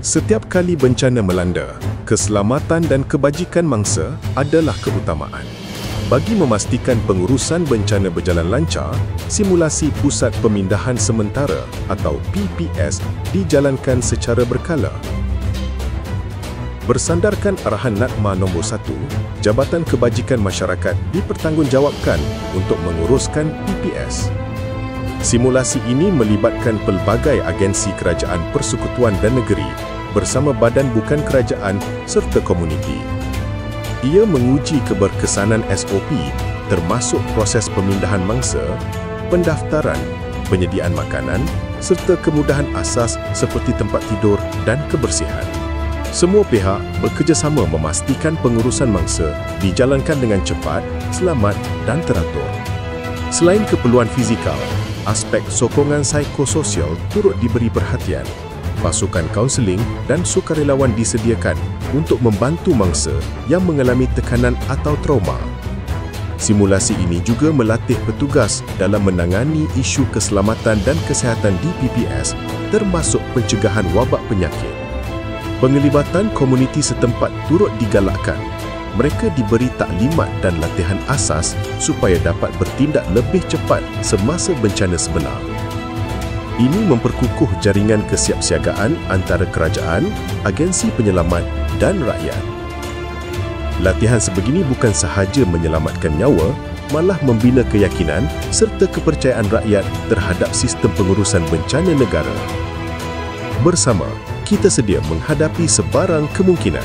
Setiap kali bencana melanda, keselamatan dan kebajikan mangsa adalah keutamaan. Bagi memastikan pengurusan bencana berjalan lancar, simulasi Pusat Pemindahan Sementara atau PPS dijalankan secara berkala. Bersandarkan arahan NADMA nombor 1, Jabatan Kebajikan Masyarakat dipertanggungjawabkan untuk menguruskan PPS. Simulasi ini melibatkan pelbagai agensi kerajaan persekutuan dan negeri bersama badan bukan kerajaan serta komuniti. Ia menguji keberkesanan SOP termasuk proses pemindahan mangsa, pendaftaran, penyediaan makanan serta kemudahan asas seperti tempat tidur dan kebersihan. Semua pihak bekerjasama memastikan pengurusan mangsa dijalankan dengan cepat, selamat dan teratur. Selain keperluan fizikal, aspek sokongan psikososial turut diberi perhatian. Pasukan kaunseling dan sukarelawan disediakan untuk membantu mangsa yang mengalami tekanan atau trauma. Simulasi ini juga melatih petugas dalam menangani isu keselamatan dan kesihatan di PPS termasuk pencegahan wabak penyakit. Penglibatan komuniti setempat turut digalakkan. Mereka diberi taklimat dan latihan asas supaya dapat bertindak lebih cepat semasa bencana sebenar. Ini memperkukuh jaringan kesiapsiagaan antara kerajaan, agensi penyelamat dan rakyat. Latihan sebegini bukan sahaja menyelamatkan nyawa, malah membina keyakinan serta kepercayaan rakyat terhadap sistem pengurusan bencana negara. Bersama, kita sedia menghadapi sebarang kemungkinan.